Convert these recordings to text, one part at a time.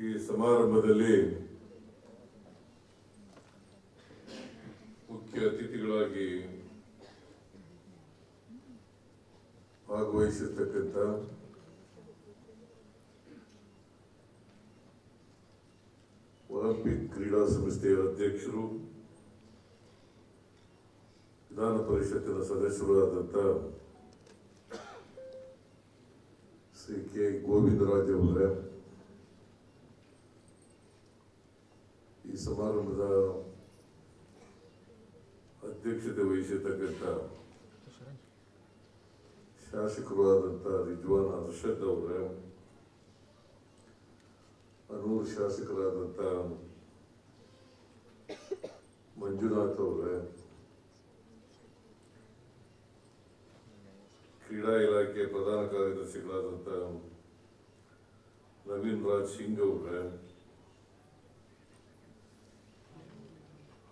ಈ ಸಮಾರಂಭದಲ್ಲಿ ಮುಖ್ಯ ಅತಿಥಿಗಳಾಗಿ ಭಾಗವಹಿಸಿರ್ತಕ್ಕಂಥ ಒಲಿಂಪಿಕ್ ಕ್ರೀಡಾ ಸಂಸ್ಥೆಯ ಅಧ್ಯಕ್ಷರು, ವಿಧಾನ ಪರಿಷತ್ತಿನ ಸದಸ್ಯರು ಆದಂಥ ಶ್ರೀ ಕೆ ಗೋವಿಂದರಾಜ್ ಅವರೇ, ಈ ಸಮಾರಂಭದ ಅಧ್ಯಕ್ಷತೆ ವಹಿಸಿರ್ತಕ್ಕಂಥ ಶಾಸಕರು ಆದಂಥ ರಿಜ್ವಾನ್ ಅರ್ಷದ್ ಅವರೇ, ಅನೂರು ಶಾಸಕರಾದಂಥ ಮಂಜುನಾಥ್ ಅವರೇ, ಕ್ರೀಡಾ ಇಲಾಖೆ ಪ್ರಧಾನ ಕಾರ್ಯದರ್ಶಿಗಳಾದಂಥ ನವೀನ್ ರಾಜ್ ಸಿಂಗ್ ಅವರೇ,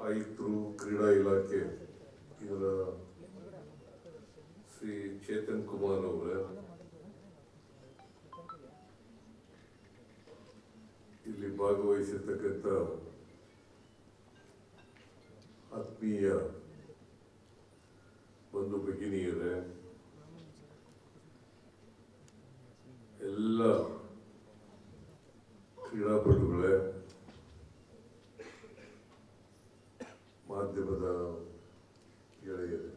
ಆಯುಕ್ತರು ಕ್ರೀಡಾ ಇಲಾಖೆ ಇದರ ಶ್ರೀ ಚೇತನ್ ಕುಮಾರ್ ಅವರೇ, ಇಲ್ಲಿ ಭಾಗವಹಿಸಿರ್ತಕ್ಕಂಥ ಆತ್ಮೀಯ ಬಂಧು ಭಗಿನಿಯರೇ, ಎಲ್ಲ ಕ್ರೀಡಾಪಟುಗಳೇ, ಮಾಧ್ಯಮದ ಗೆಳೆಯರೇ,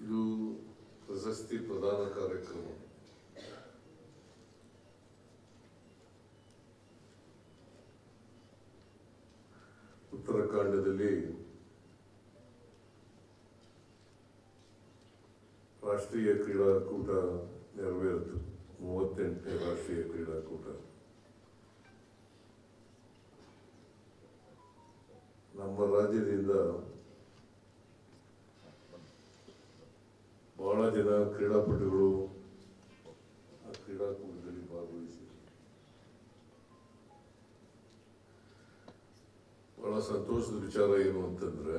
ಇದು ಪ್ರಶಸ್ತಿ ಪ್ರದಾನ ಕಾರ್ಯಕ್ರಮ. ಉತ್ತರಾಖಂಡದಲ್ಲಿ ರಾಷ್ಟ್ರೀಯ ಕ್ರೀಡಾಕೂಟ ನೆರವೇರಿತು. 38ನೇ ರಾಷ್ಟ್ರೀಯ ಕ್ರೀಡಾಕೂಟ ನಮ್ಮ ರಾಜ್ಯದಿಂದ ಬಹಳ ಜನ ಕ್ರೀಡಾಪಟುಗಳು ಆ ಕ್ರೀಡಾಕೂಟದಲ್ಲಿ ಭಾಗವಹಿಸಿದರು. ಬಹಳ ಸಂತೋಷದ ವಿಚಾರ ಏನು ಅಂತಂದ್ರೆ,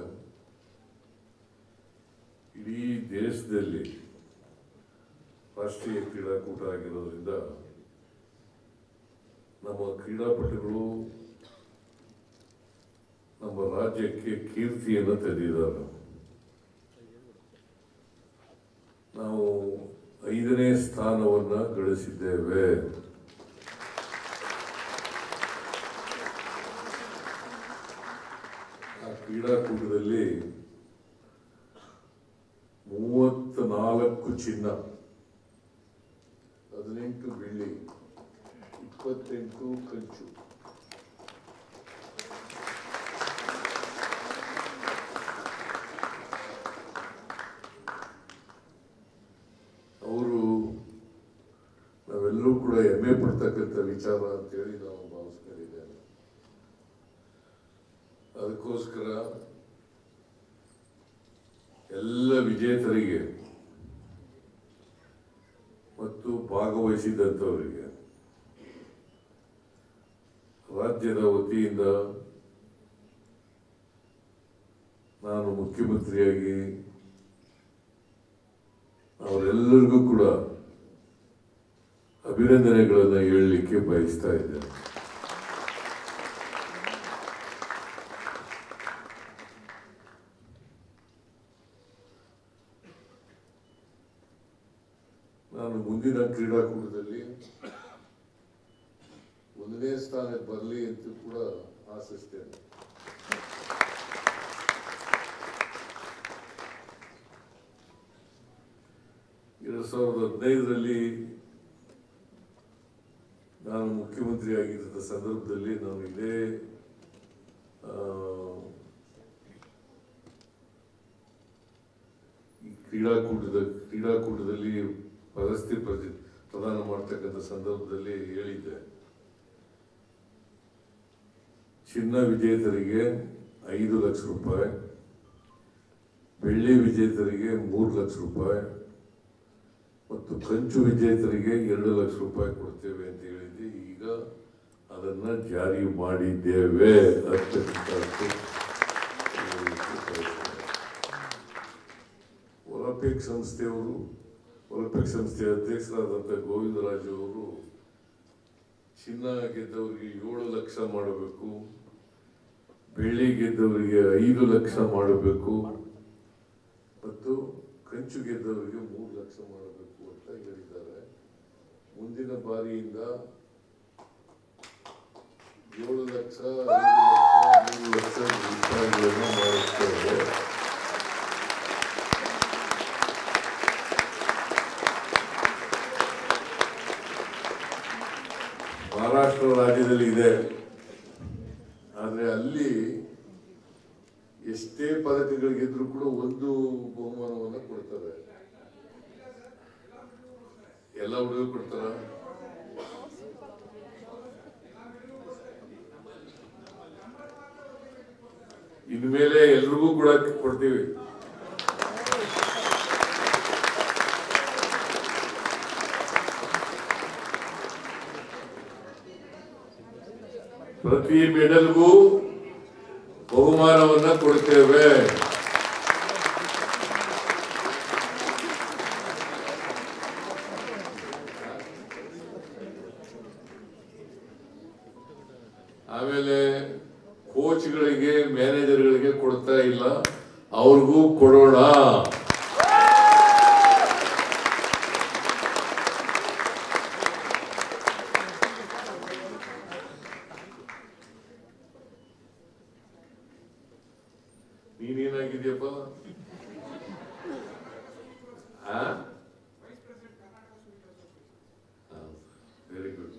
ಇಡೀ ದೇಶದಲ್ಲಿ ರಾಷ್ಟ್ರೀಯ ಕ್ರೀಡಾಕೂಟ ಆಗಿರೋದ್ರಿಂದ ನಮ್ಮ ಕ್ರೀಡಾಪಟುಗಳು ನಮ್ಮ ರಾಜ್ಯಕ್ಕೆ ಕೀರ್ತಿಯನ್ನು ತಂದಿದ್ದಾರೆ. ನಾವು 5ನೇ ಸ್ಥಾನವನ್ನು ಗಳಿಸಿದ್ದೇವೆ. ಆ ಕ್ರೀಡಾಕೂಟದಲ್ಲಿ 34 ಚಿನ್ನ, 18 ಬೆಳ್ಳಿ, 28 ಕಂಚು. ಅವರು ನಾವೆಲ್ಲರೂ ಕೂಡ ಹೆಮ್ಮೆ ಪಡ್ತಕ್ಕಂಥ ವಿಚಾರ ಅಂತೇಳಿ ನಾವು ಭಾವಿಸ್ಕೊಂಡಿದ್ದೇವೆ. ಅದಕ್ಕೋಸ್ಕರ ಎಲ್ಲ ವಿಜೇತರಿಗೆ ಮತ್ತು ಭಾಗವಹಿಸಿದಂಥವರಿಗೆ ರಾಜ್ಯದ ವತಿಯಿಂದ ನಾನು ಮುಖ್ಯಮಂತ್ರಿಯಾಗಿ ಅವರೆಲ್ಲರಿಗೂ ಕೂಡ ಅಭಿನಂದನೆಗಳನ್ನು ಹೇಳಲಿಕ್ಕೆ ಬಯಸ್ತಾ ಇದ್ದೇನೆ. ನಾನು ಮುಂದಿನ ಕ್ರೀಡಾಕೂಟದಲ್ಲಿ 1ನೇ ಸ್ಥಾನಕ್ಕೆ ಬರಲಿ ಅಂತ ಕೂಡ ಆಶಿಸ್ತೇನೆ. ಎರಡು 2015ರಲ್ಲಿ ನಾನು ಮುಖ್ಯಮಂತ್ರಿ ಆಗಿದ್ದ ಸಂದರ್ಭದಲ್ಲಿ ನಾನು ಇದೇ ಕ್ರೀಡಾಕೂಟದಲ್ಲಿ ಪ್ರಶಸ್ತಿ ಪ್ರದಾನ ಮಾಡ್ತಕ್ಕಂಥ ಸಂದರ್ಭದಲ್ಲಿ ಹೇಳಿದ್ದೆ, ಚಿನ್ನ ವಿಜೇತರಿಗೆ 5 ಲಕ್ಷ ರೂಪಾಯಿ, ಬೆಳ್ಳಿ ವಿಜೇತರಿಗೆ 3 ಲಕ್ಷ ರೂಪಾಯಿ ಮತ್ತು ಕಂಚು ವಿಜೇತರಿಗೆ 2 ಲಕ್ಷ ರೂಪಾಯಿ ಕೊಡ್ತೇವೆ ಅಂತ ಹೇಳಿದ್ದೆ. ಈಗ ಅದನ್ನ ಜಾರಿ ಮಾಡಿದ್ದೇವೆ. ಒಲಿಂಪಿಕ್ ಸಂಸ್ಥೆಯವರು ಒಲಿಂಪಿಕ್ ಸಂಸ್ಥೆಯ ಅಧ್ಯಕ್ಷರಾದಂಥ ಗೋವಿಂದರಾಜು ಅವರು ಚಿನ್ನ ಗೆದ್ದವರಿಗೆ 7 ಲಕ್ಷ ಮಾಡಬೇಕು, ಬೆಳ್ಳಿ ಗೆದ್ದವರಿಗೆ 5 ಲಕ್ಷ ಮಾಡಬೇಕು ಮತ್ತು ಕಂಚು ಗೆದ್ದವರಿಗೆ 3 ಲಕ್ಷ ಮಾಡಬೇಕು ಅಂತ ಹೇಳಿದ್ದಾರೆ. ಮುಂದಿನ ಬಾರಿಯಿಂದ 7 ಲಕ್ಷ, 5 ಲಕ್ಷ, 3 ಲಕ್ಷ ರೂಪಾಯಿಗಳನ್ನು ಮಾಡುತ್ತೇವೆ. ಮಹಾರಾಷ್ಟ್ರ ರಾಜ್ಯದಲ್ಲಿ ಇದೆ. ಆದರೆ ಅಲ್ಲಿ ಎಷ್ಟೇ ಪದಕಗಳಿಗಿದ್ರು ಕೂಡ ಒಂದು ಬಹುಮಾನವನ್ನು ಕೊಡ್ತಾರೆ. ಎಲ್ಲ ಹುಡುಗರು ಕೊಡ್ತಾರ? ಇನ್ಮೇಲೆ ಎಲ್ರಿಗೂ ಕೂಡ ಕೊಡ್ತೀವಿ. ಪ್ರತಿ ಮೆಡಲ್ಗೂ ಬಹುಮಾನವನ್ನ ಕೊಡ್ತೇವೆ. ಆಮೇಲೆ ಕೋಚ್ಗಳಿಗೆ, ಮ್ಯಾನೇಜರ್ಗಳಿಗೆ ಕೊಡ್ತಾ ಇಲ್ಲ, ಅವ್ರಿಗೂ ಕೊಡೋಣ. ನೀನೇನಾಗಿದ್ಯಪ್ಪ? Very good.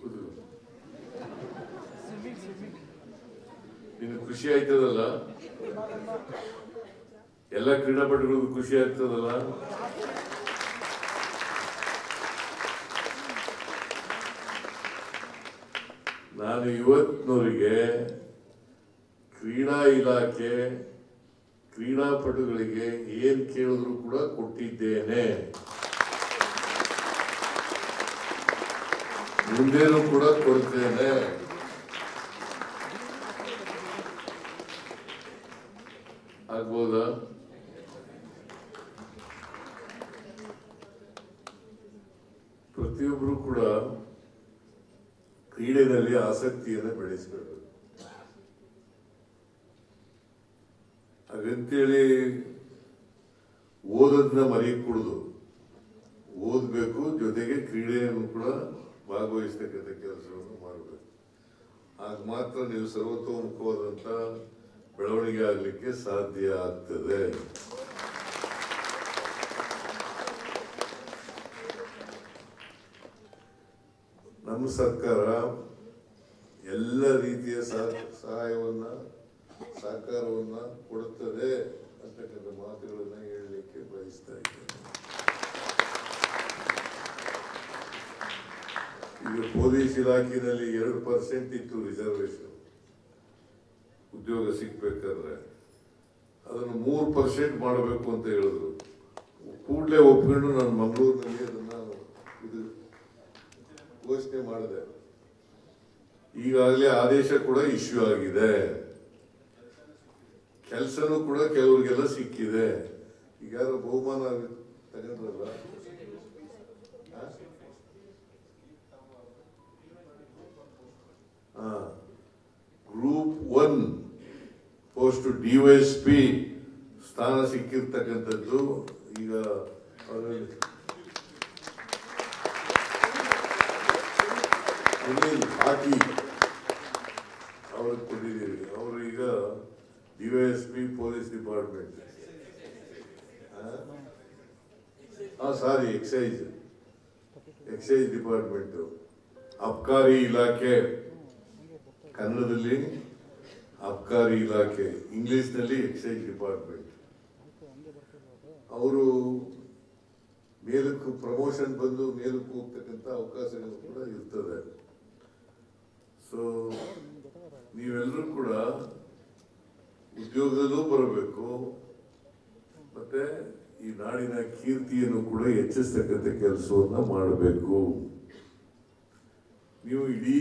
ನಿನಗೆ ಖುಷಿ ಆಯ್ತದಲ್ಲ? ಎಲ್ಲ ಕ್ರೀಡಾಪಟುಗಳಿಗೂ ಖುಷಿ ಆಗ್ತದಲ್ಲ? ನಾನು ಇವತ್ತಿನವರಿಗೆ ಕ್ರೀಡಾ ಇಲಾಖೆ ಕ್ರೀಡಾಪಟುಗಳಿಗೆ ಏನ್ ಕೇಳಿದ್ರು ಕೂಡ ಕೊಟ್ಟಿದ್ದೇನೆ. ಮುಂದೇನೂ ಕೂಡ ಕೊಡ್ತೇನೆ. ಆಗ್ಬೋದಾ? ಪ್ರತಿಯೊಬ್ಬರು ಕೂಡ ಕ್ರೀಡೆಯಲ್ಲಿ ಆಸಕ್ತಿಯನ್ನು ಬೆಳೆಸಬೇಕು. ಹಾಗಂತೇಳಿ ಓದೋದನ್ನ ಮರೆಯಕೂಡದು. ಓದಬೇಕು, ಜೊತೆಗೆ ಕ್ರೀಡೆಯನ್ನು ಕೂಡ ಭಾಗವಹಿಸ್ತಕ್ಕಂಥ ಕೆಲಸವನ್ನು ಮಾಡಬೇಕು. ಆಗ ಮಾತ್ರ ನೀವು ಸರ್ವತೋಮುಖವಾದಂಥ ಬೆಳವಣಿಗೆ ಆಗಲಿಕ್ಕೆ ಸಾಧ್ಯ ಆಗ್ತದೆ. ನಮ್ಮ ಸರ್ಕಾರ ಎಲ್ಲ ರೀತಿಯ ಸಹಾಯವನ್ನ, ಸಹಕಾರವನ್ನ ಕೊಡುತ್ತದೆ ಅಂತಕ್ಕಂಥ ಮಾತುಗಳನ್ನ ಹೇಳಲಿಕ್ಕೆ ಬಯಸ್ತಾ ಇದ್ದೇನೆ. ಈಗ ಪೊಲೀಸ್ ಇಲಾಖೆಯಲ್ಲಿ 2% ಇತ್ತು ರಿಸರ್ವೇಶನ್. ಉದ್ಯೋಗ ಸಿಗ್ಬೇಕಾದ್ರೆ ಅದನ್ನು 3% ಮಾಡಬೇಕು ಅಂತ ಹೇಳಿದ್ರು. ಕೂಡಲೇ ಒಪ್ಕೊಂಡು ನಾನು ಮಂಗಳೂರಿನಲ್ಲಿ ಅದನ್ನ ಘೋಷಣೆ ಮಾಡಿದೆ. ಈಗಾಗಲೇ ಆದೇಶ ಕೂಡ ಇಶ್ಯೂ ಆಗಿದೆ. ಕೆಲಸನೂ ಕೂಡ ಕೆಲವರಿಗೆಲ್ಲ ಸಿಕ್ಕಿದೆ. ಈಗ ಯಾರು ಬಹುಮಾನ ತಗೊಂಡ್ರಲ್ಲ, ಗ್ರೂಪ್ 1 ಪೋಸ್ಟ್ DYSP ಸ್ಥಾನ ಸಿಕ್ಕಿರ್ತಕ್ಕಂಥದ್ದು. ಈಗ ಹಾಕಿ ಅವ್ರಿಗೆ ಕೊಟ್ಟಿದ್ದೀರಿ. ಅವರು ಈಗ DYSP ಪೊಲೀಸ್ ಡಿಪಾರ್ಟ್ಮೆಂಟ್, ಸಾರಿ ಎಕ್ಸೈಸ್ ಡಿಪಾರ್ಟ್ಮೆಂಟ್, ಅಬ್ಕಾರಿ ಇಲಾಖೆ, ಕನ್ನಡದಲ್ಲಿ ಅಬ್ಕಾರಿ ಇಲಾಖೆ, ಇಂಗ್ಲಿಷ್ನಲ್ಲಿ ಎಕ್ಸೈಸ್ ಡಿಪಾರ್ಟ್ಮೆಂಟ್. ಅವರು ಮೇಲಕ್ಕೂ ಪ್ರಮೋಷನ್ ಬಂದು ಮೇಲಕ್ಕೂ ಹೋಗ್ತಕ್ಕಂಥ ಅವಕಾಶಗಳು ಕೂಡ ಇರ್ತದೆ. ಸೊ ನೀವೆಲ್ಲರೂ ಕೂಡ ಉದ್ಯೋಗದಲ್ಲೂ ಬರಬೇಕು, ಮತ್ತೆ ಈ ನಾಡಿನ ಕೀರ್ತಿಯನ್ನು ಕೂಡ ಹೆಚ್ಚಿಸ್ತಕ್ಕಂಥ ಕೆಲಸವನ್ನ ಮಾಡಬೇಕು. ನೀವು ಇಡೀ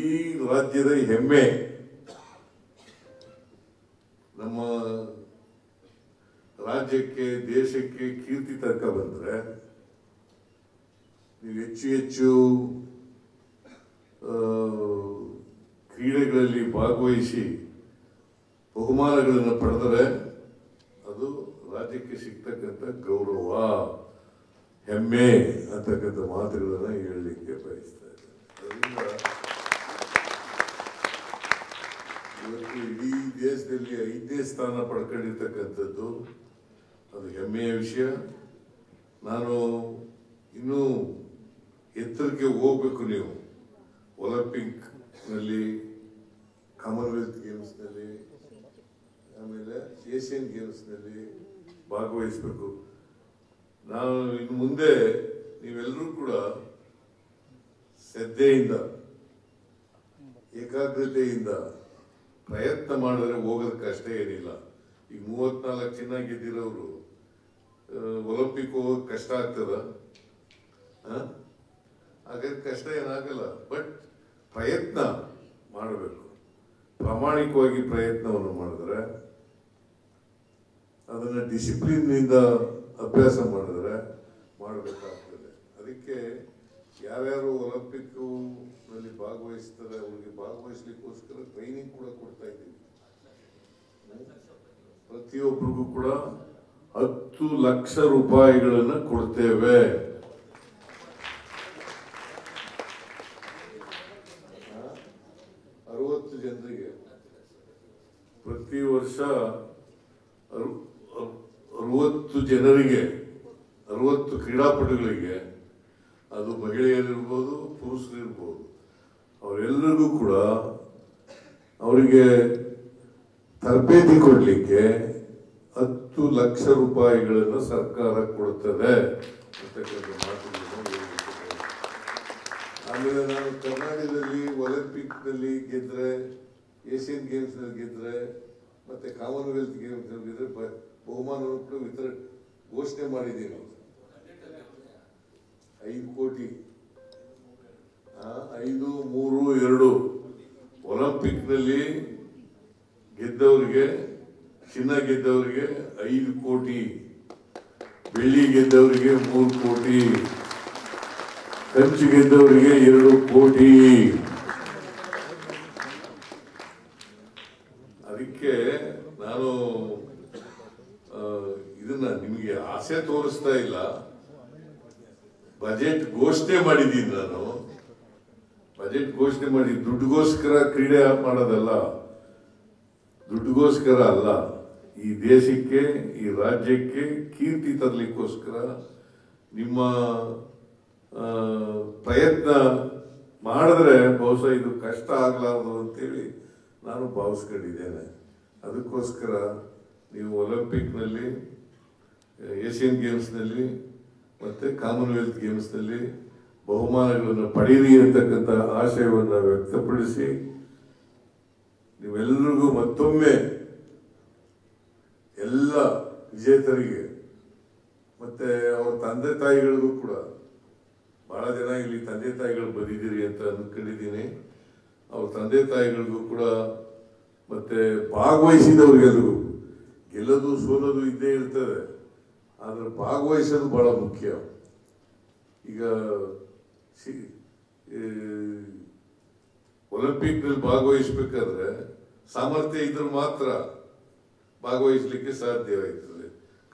ರಾಜ್ಯದ ಹೆಮ್ಮೆ. ನಮ್ಮ ರಾಜ್ಯಕ್ಕೆ, ದೇಶಕ್ಕೆ ಕೀರ್ತಿ ತನಕ ಬಂದ್ರೆ ನೀವು ಹೆಚ್ಚು ಹೆಚ್ಚು ಕ್ರೀಡೆಗಳಲ್ಲಿ ಭಾಗವಹಿಸಿ ಬಹುಮಾನಗಳನ್ನು ಪಡೆದರೆ ಅದು ರಾಜ್ಯಕ್ಕೆ ಸಿಗ್ತಕ್ಕಂಥ ಗೌರವ, ಹೆಮ್ಮೆ ಅಂತಕ್ಕಂಥ ಮಾತುಗಳನ್ನು ಹೇಳಲಿಕ್ಕೆ ಬಯಸ್ತಾ ಇದ್ದೇನೆ. ಅದರಿಂದ ಇವತ್ತು ಇಡೀ ದೇಶದಲ್ಲಿ 5ನೇ ಸ್ಥಾನ ಪಡ್ಕೊಂಡಿರ್ತಕ್ಕಂಥದ್ದು ಅದು ಹೆಮ್ಮೆಯ ವಿಷಯ. ನಾನು ಇನ್ನೂ ಎತ್ತರಕ್ಕೆ ಹೋಗ್ಬೇಕು. ನೀವು ಒಲಿಂಪಿಕ್ನಲ್ಲಿ, ಕಾಮನ್ವೆಲ್ತ್ ಗೇಮ್ಸ್ನಲ್ಲಿ, ಆಮೇಲೆ ಏಷ್ಯನ್ ಗೇಮ್ಸ್ನಲ್ಲಿ ಭಾಗವಹಿಸಬೇಕು. ನಾನು ಇನ್ನು ಮುಂದೆ ನೀವೆಲ್ಲರೂ ಕೂಡ ಶ್ರದ್ಧೆಯಿಂದ, ಏಕಾಗ್ರತೆಯಿಂದ ಪ್ರಯತ್ನ ಮಾಡಿದ್ರೆ ಹೋಗೋದಕ್ಕೆ ಕಷ್ಟ ಏನಿಲ್ಲ. ಈಗ 34 ಚಿನ್ನ ಗೆದ್ದಿರೋರು ಒಲಿಂಪಿಕ್ ಹೋಗೋಕೆ ಕಷ್ಟ ಆಗ್ತದ? ಹಾಗಾದ್ರೆ ಕಷ್ಟ ಏನಾಗಲ್ಲ. ಬಟ್ ಪ್ರಯತ್ನ ಮಾಡಬೇಕು. ಪ್ರಾಮಾಣಿಕವಾಗಿ ಪ್ರಯತ್ನವನ್ನು ಮಾಡಿದ್ರೆ, ಅದನ್ನು ಡಿಸಿಪ್ಲಿನ್ನಿಂದ ಅಭ್ಯಾಸ ಮಾಡಿದ್ರೆ ಮಾಡಬೇಕಾಗ್ತದೆ. ಅದಕ್ಕೆ ಯಾರ್ಯಾರು ಒಲಿಂಪಿಕ್ನಲ್ಲಿ ಭಾಗವಹಿಸ್ತಾರೆ ಅವ್ರಿಗೆ ಭಾಗವಹಿಸ್ಲಿಕ್ಕೋಸ್ಕರ ಟ್ರೈನಿಂಗ್ ಕೂಡ ಕೊಡ್ತಾ ಇದ್ದೀವಿ. ಪ್ರತಿಯೊಬ್ಬರಿಗೂ ಕೂಡ 10 ಲಕ್ಷ ರೂಪಾಯಿಗಳನ್ನು ಕೊಡ್ತೇವೆ. ಜನರಿಗೆ ಪ್ರತಿ ವರ್ಷ 60 ಜನರಿಗೆ, 60 ಕ್ರೀಡಾಪಟುಗಳಿಗೆ, ಅದು ಮಹಿಳೆಯರಿರ್ಬೋದು ಪುರುಷರಿರ್ಬೋದು, ಅವರೆಲ್ಲರಿಗೂ ಕೂಡ ಅವರಿಗೆ ತರಬೇತಿ ಕೊಡಲಿಕ್ಕೆ 10 ಲಕ್ಷ ರೂಪಾಯಿಗಳನ್ನು ಸರ್ಕಾರ ಕೊಡ್ತದೆ ಅಂತಕ್ಕಂಥ ಮಾತುಗಳನ್ನು ಹೇಳಲಿಕ್ಕೆ. ಆಮೇಲೆ ನಾನು ಕರ್ನಾಟಕದಲ್ಲಿ ಒಲಿಂಪಿಕ್ನಲ್ಲಿ ಗೆದ್ದರೆ, ಏಷ್ಯನ್ ಗೇಮ್ಸ್ನಲ್ಲಿ ಗೆದ್ದರೆ, ಮತ್ತೆ ಕಾಮನ್ವೆಲ್ತ್ ಗೇಮ್ಸ್ನಲ್ಲಿ ಗೆದ್ದರೆ ಬಹುಮಾನವನ್ನು ಕೂಡ ಘೋಷಣೆ ಮಾಡಿದ್ದೀನಿ. 5 ಕೋಟಿ, 5, 3, 2 ಒಲಿಂಪಿಕ್ನಲ್ಲಿ ಗೆದ್ದವರಿಗೆ, ಚಿನ್ನ ಗೆದ್ದವರಿಗೆ 5 ಕೋಟಿ, ಬೆಳ್ಳಿ ಗೆದ್ದವರಿಗೆ 3 ಕೋಟಿ, ಕಂಚು ಗೆದ್ದವರಿಗೆ 2 ಕೋಟಿ. ಅದಕ್ಕೆ ನಾನು ಇದನ್ನ ನಿಮಗೆ ಆಸೆ ತೋರಿಸ್ತಾ ಇಲ್ಲ. ಬಜೆಟ್ ಘೋಷಣೆ ಮಾಡಿದ್ದೀನಿ. ನಾನು ಬಜೆಟ್ ಘೋಷಣೆ ಮಾಡಿ ದುಡ್ಡುಗೋಸ್ಕರ ಕ್ರೀಡೆ ಮಾಡೋದಲ್ಲ, ದುಡ್ಡುಗೋಸ್ಕರ ಅಲ್ಲ. ಈ ದೇಶಕ್ಕೆ, ಈ ರಾಜ್ಯಕ್ಕೆ ಕೀರ್ತಿ ತರಲಿಕ್ಕೋಸ್ಕರ ನಿಮ್ಮ ಪ್ರಯತ್ನ ಮಾಡಿದ್ರೆ ಬಹುಶಃ ಇದು ಕಷ್ಟ ಆಗಲಾರದು ಅಂತೇಳಿ ನಾನು ಭಾವಿಸ್ಕೊಂಡಿದ್ದೇನೆ. ಅದಕ್ಕೋಸ್ಕರ ನೀವು ಒಲಿಂಪಿಕ್ನಲ್ಲಿ, ಏಷ್ಯನ್ ಗೇಮ್ಸ್ನಲ್ಲಿ ಮತ್ತು ಕಾಮನ್ವೆಲ್ತ್ ಗೇಮ್ಸ್ನಲ್ಲಿ ಬಹುಮಾನಗಳನ್ನು ಪಡೀರಿ ಅಂತಕ್ಕಂಥ ಆಶಯವನ್ನು ವ್ಯಕ್ತಪಡಿಸಿ, ನೀವೆಲ್ಲರಿಗೂ ಮತ್ತೊಮ್ಮೆ ಎಲ್ಲ ವಿಜೇತರಿಗೆ ಮತ್ತು ಅವರ ತಂದೆ ತಾಯಿಗಳಿಗೂ ಕೂಡ, ಬಹಳ ಜನ ಇಲ್ಲಿ ತಂದೆ ತಾಯಿಗಳು ಬಂದಿದ್ದೀರಿ ಅಂತ ಅಂದ್ಕೊಂಡಿದ್ದೀನಿ, ಅವ್ರ ತಂದೆ ತಾಯಿಗಳಿಗೂ ಕೂಡ ಮತ್ತೆ ಭಾಗವಹಿಸಿದವ್ರಿಗೆಲ್ಲರಿಗೂ, ಗೆಲ್ಲೋದು ಸೋಲೋದು ಇದ್ದೇ ಇರ್ತದೆ, ಆದರೆ ಭಾಗವಹಿಸೋದು ಬಹಳ ಮುಖ್ಯ. ಈಗ ಒಲಿಂಪಿಕ್ನಲ್ಲಿ ಭಾಗವಹಿಸಬೇಕಾದ್ರೆ ಸಾಮರ್ಥ್ಯ ಇದ್ರೆ ಮಾತ್ರ ಭಾಗವಹಿಸಲಿಕ್ಕೆ ಸಾಧ್ಯವಾಗ್ತದೆ.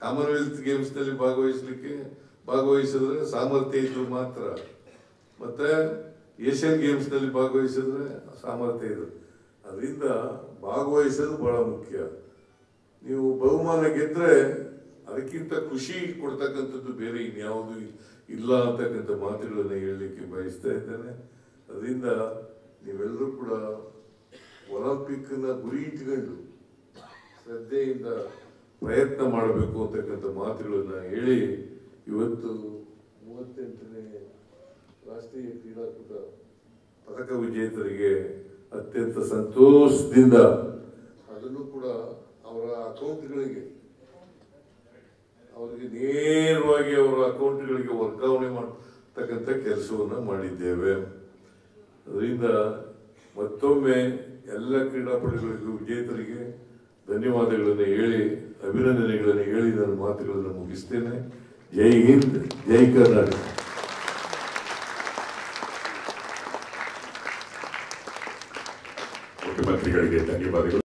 ಕಾಮನ್ವೆಲ್ತ್ ಗೇಮ್ಸ್ನಲ್ಲಿ ಭಾಗವಹಿಸಿದ್ರೆ ಸಾಮರ್ಥ್ಯ ಇದ್ರೆ ಮಾತ್ರ, ಮತ್ತೆ ಏಷ್ಯನ್ ಗೇಮ್ಸ್ನಲ್ಲಿ ಭಾಗವಹಿಸಿದ್ರೆ ಸಾಮರ್ಥ್ಯ ಇದೆ. ಅದರಿಂದ ಭಾಗವಹಿಸೋದು ಬಹಳ ಮುಖ್ಯ. ನೀವು ಬಹುಮಾನ ಗೆದ್ರೆ ಅದಕ್ಕಿಂತ ಖುಷಿ ಕೊಡ್ತಕ್ಕಂಥದ್ದು ಬೇರೆ ಇನ್ಯಾವುದು ಇಲ್ಲ ಅಂತಕ್ಕಂಥ ಮಾತುಗಳನ್ನು ಹೇಳಲಿಕ್ಕೆ ಬಯಸ್ತಾ ಇದ್ದೇನೆ. ಅದರಿಂದ ನೀವೆಲ್ಲರೂ ಕೂಡ ಒಲಿಂಪಿಕ್ನ ಗುರಿ ಇಟ್ಕೊಂಡು ಶ್ರದ್ಧೆಯಿಂದ ಪ್ರಯತ್ನ ಮಾಡಬೇಕು ಅಂತಕ್ಕಂಥ ಮಾತುಗಳನ್ನು ಹೇಳಿ, ಇವತ್ತು 38ನೇ ರಾಷ್ಟ್ರೀಯ ಕ್ರೀಡಾಕೂಟ ಪದಕ ವಿಜೇತರಿಗೆ ಅತ್ಯಂತ ಸಂತೋಷದಿಂದ ಅದನ್ನು ಕೂಡ ಅವರ ಅಕೌಂಟ್ಗಳಿಗೆ, ಅವರಿಗೆ ನೇರವಾಗಿ ಅವರ ಅಕೌಂಟ್ಗಳಿಗೆ ವರ್ಗಾವಣೆ ಮಾಡತಕ್ಕಂಥ ಕೆಲಸವನ್ನು ಮಾಡಿದ್ದೇವೆ. ಅದರಿಂದ ಮತ್ತೊಮ್ಮೆ ಎಲ್ಲ ಕ್ರೀಡಾಪಟುಗಳಿಗೂ, ವಿಜೇತರಿಗೆ ಧನ್ಯವಾದಗಳನ್ನು ಹೇಳಿ, ಅಭಿನಂದನೆಗಳನ್ನು ಹೇಳಿ ನನ್ನ ಮಾತುಗಳನ್ನು ಮುಗಿಸ್ತೇನೆ. ಜೈ ಹಿಂದ್, ಜೈ ಕರ್ನಾಟಕ. ಮುಖ್ಯಮಂತ್ರಿಗಳಿಗೆ ಧನ್ಯವಾದಗಳು.